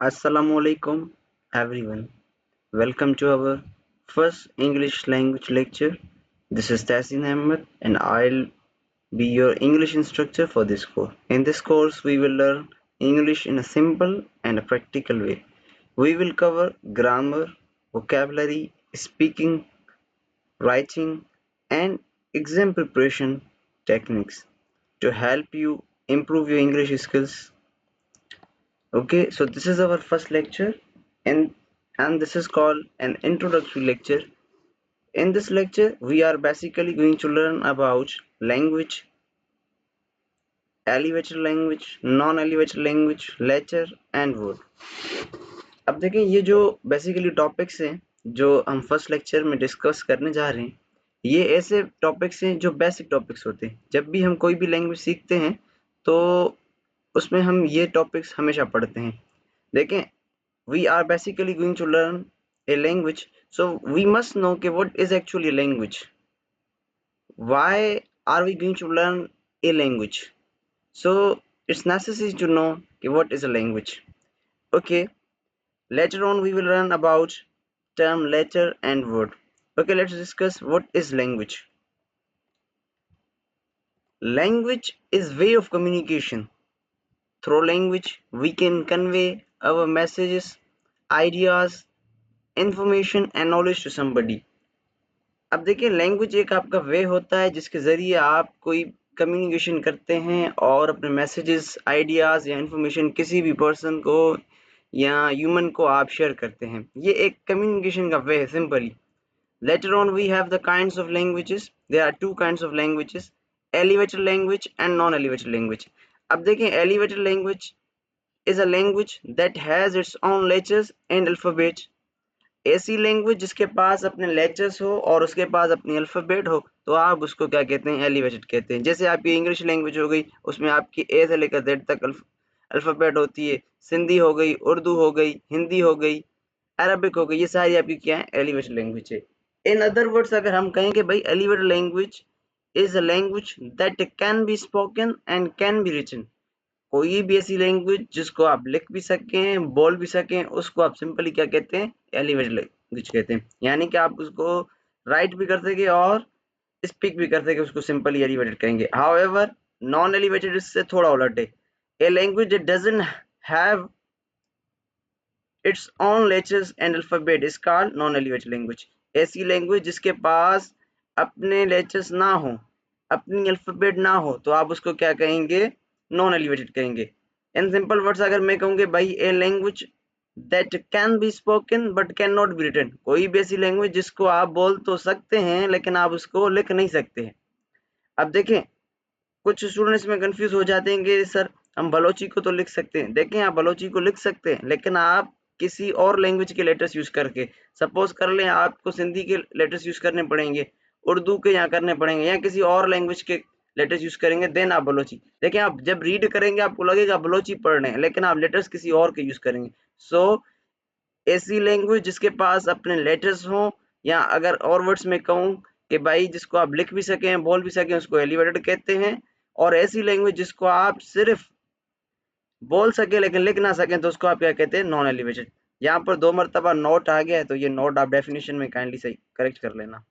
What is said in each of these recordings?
Assalamualaikum everyone. Welcome to our first English language lecture. This is Tasin Ahmed and I'll be your English instructor for this course. In this course, we will learn English in a simple and a practical way. We will cover grammar, vocabulary, speaking, writing, and exam preparation techniques to help you improve your English skills. Okay, so this is our first lecture and this is called an introductory lecture. In this lecture, we are basically going to learn about language, elevated language, non-elevated language, letter and word. अब देखें ये जो basically topics हैं जो हम first lecture में discuss करने जा रहे हैं, ये ऐसे टॉपिक्स हैं जो बेसिक टॉपिक्स होते हैं। जब भी हम कोई भी लैंग्वेज सीखते हैं तो उसमें हम ये टॉपिक्स हमेशा पढ़ते हैं। देखें, we are basically going to learn a language, so we must know कि what is actually a language. Why are we going to learn a language? So it's necessary to know कि what is a language. Okay, later on we will learn about term, letter and word. Okay, let's discuss what is language. Language is way of communication. Through language we can convey our messages, ideas, information and knowledge to somebody. अब देखिए, language एक आपका वे होता है जिसके ज़रिए आप कोई कम्युनिकेशन करते हैं और अपने मैसेजेस, आइडियाज़ या इन्फॉर्मेशन किसी भी पर्सन को या ह्यूमन को आप शेयर करते हैं। ये एक कम्युनिकेशन का वे है simply. Later on we have the kinds of languages. There are two kinds of languages, elevated language and non elevated language. अब देखें, elevated language is a language that has its own letters and alphabet. ऐसी language जिसके पास अपने letters हो और उसके पास अपनी अल्फ़ाबेट हो तो आप उसको क्या कहते हैं? एलिवेटेड कहते हैं। जैसे आपकी इंग्लिश लैंग्वेज हो गई, उसमें आपकी ए से लेकर जेड तक अल्फ़ाबेट होती है। सिंधी हो गई, उर्दू हो गई, हिंदी हो गई, अरबिक हो गई, ये सारी आपकी क्या है? एलिवेटेड लैंग्वेज है। इन अदर वर्ड्स अगर हम कहें कि भाई elevated language is a language that can be spoken and can be written. कोई भी ऐसी लैंग्वेज जिसको आप लिख भी सकें, बोल भी सकें, उसको आप सिंपली क्या कहते हैं? एलिवेटेड लैंग्वेज कहते हैं। यानी कि आप उसको राइट भी कर सके और स्पीक भी कर सके, उसको सिंपली एलिवेटेड कहेंगे। हाउएवर नॉन एलिवेटेड इससे थोड़ा उलट है। ए language that doesn't have it's own letters and alphabet is called non elevated language. ऐसी लैंग्वेज जिसके पास अपने लेटर्स ना हो, अपनी अल्फाबेट ना हो, तो आप उसको क्या कहेंगे? नॉन एलिवेटेड कहेंगे। इन सिंपल वर्ड्स अगर मैं कहूँगी भाई a language that can be spoken but can not be written, कोई भी ऐसी लैंग्वेज जिसको आप बोल तो सकते हैं लेकिन आप उसको लिख नहीं सकते हैं। अब देखें, कुछ स्टूडेंट्स में कंफ्यूज हो जाते हैं कि सर हम बलोची को तो लिख सकते हैं। देखें, आप बलोची को लिख सकते हैं लेकिन आप किसी और लैंग्वेज के लेटर्स यूज करके। सपोज कर लें आपको सिंधी के लेटर्स यूज करने पड़ेंगे, उर्दू के यहाँ करने पड़ेंगे, या किसी और लैंग्वेज के लेटर्स यूज करेंगे, देन आप बलोची। देखिए, आप जब रीड करेंगे आपको लगेगा बलोची पढ़ रहे हैं लेकिन आप लेटर्स किसी और के यूज करेंगे। सो ऐसी लैंग्वेज जिसके पास अपने लेटर्स हों, या अगर और वर्ड्स में कहूँ कि भाई जिसको आप लिख भी सकें, बोल भी सकें, उसको एलिवेटेड कहते हैं। और ऐसी लैंग्वेज जिसको आप सिर्फ बोल सके लेकिन लिख ना सकें तो उसको आप क्या कहते हैं? Non elevated. यहाँ पर 2 मर्तबा नोट आ गया है तो ये नोट आप डेफिनेशन में काइंडली सही करेक्ट कर लेना।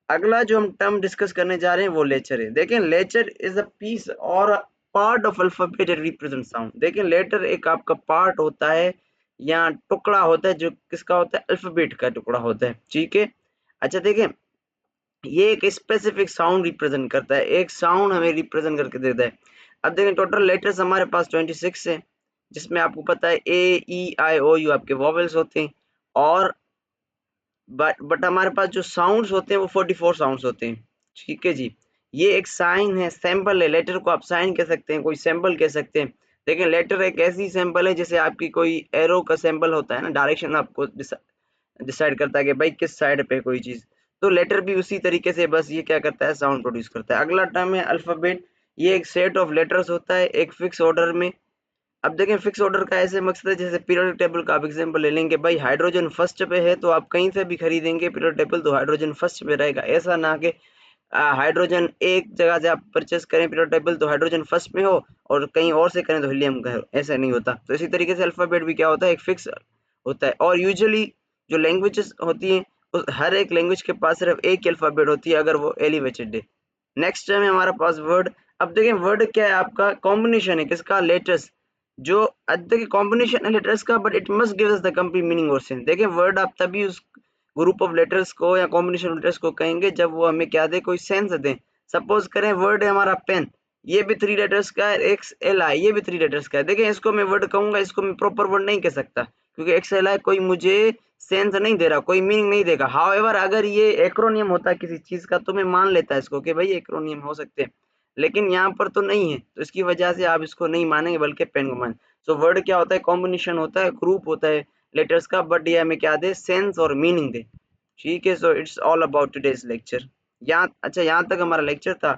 अगला जो हम टर्म डिस्कस करने जा रहे हैं वो लेटर है। देखें, लेटर इज अ पीस और part of alphabet that represent sound. देखें, लेटर एक आपका पार्ट होता है या टुकड़ा होता है जो किसका होता है? अल्फाबेट का टुकड़ा होता है। ठीक है। अच्छा देखें, ये एक स्पेसिफिक साउंड रिप्रेजेंट करता है, एक साउंड हमें रिप्रेजेंट करके देता है। अब देखें, टोटल लेटर्स हमारे पास 26 है, जिसमें आपको पता है ए ई आई ओ यू आपके वॉवेल्स होते हैं, और बट हमारे पास जो साउंड्स होते हैं वो 44 साउंड्स होते हैं। ठीक है जी। ये एक साइन है, सैंपल है। लेटर को आप साइन कह सकते हैं, कोई सैंपल कह सकते हैं। देखें, लेटर एक ऐसी सैंपल है जैसे आपकी कोई एरो का सैंपल होता है ना, डायरेक्शन आपको डिसाइड करता है कि भाई किस साइड पे कोई चीज। तो लेटर भी उसी तरीके से, बस ये क्या करता है? साउंड प्रोड्यूस करता है। अगला टर्म है अल्फाबेट। ये एक सेट ऑफ लेटर्स होता है एक फिक्स ऑर्डर में। अब देखें, फिक्स ऑर्डर का ऐसे मकसद है, जैसे पीरियोडिक टेबल का आप एग्जांपल ले लेंगे, भाई हाइड्रोजन फर्स्ट पे है तो आप कहीं से भी खरीदेंगे पीरियोडिक टेबल तो हाइड्रोजन फर्स्ट पे रहेगा। ऐसा ना कि हाइड्रोजन एक जगह से आप परचेस करें पीरियोडिक टेबल तो हाइड्रोजन फर्स्ट में हो, और कहीं और से करें तो हीलियम का हो, ऐसा नहीं होता। तो इसी तरीके से अल्फाबेट भी क्या होता है, एक फिक्स होता है। और यूजुअली जो लैंग्वेजेस होती हैं उस हर एक लैंग्वेज के पास सिर्फ एक ही अल्फाबेट होती है अगर वो एलिवेटेड है। नेक्स्ट है हमारे पास वर्ड। अब देखिए वर्ड क्या है, आपका कॉम्बिनेशन है किसका, लेटर्स। जो देखिए कॉम्बिनेशन है लेटर्स का, but it must give us the complete meaning और सेंस। देखिए वर्ड आप तभी उस ग्रुप ऑफ लेटर्स को या कॉम्बिनेशन ऑफ लेटर्स को कहेंगे जब वो हमें क्या दे, कोई सेंस दे। सपोज करें वर्ड है हमारा पेन, ये भी 3 लेटर्स का है, एक्स एल आई ये भी 3 लेटर्स का है। देखिए इसको मैं वर्ड कहूंगा, इसको मैं प्रॉपर वर्ड नहीं कह सकता क्योंकि एक्स एल आई कोई मुझे सेंस नहीं दे रहा, कोई मीनिंग नहीं देगा। हाउएवर अगर ये एक्रोनियम होता किसी चीज का तो मैं मान लेता इसको कि भाई एक्रोनियम हो सकते हैं, लेकिन यहाँ पर तो नहीं है, तो इसकी वजह से आप इसको नहीं मानेंगे बल्कि पेन को मान। सो वर्ड क्या होता है, कॉम्बिनेशन होता है, ग्रुप होता है लेटर्स का, बट ये हमें क्या दे, सेंस और मीनिंग दे। ठीक है, so it's all about today's lecture. यहाँ अच्छा यहाँ तक हमारा लेक्चर था।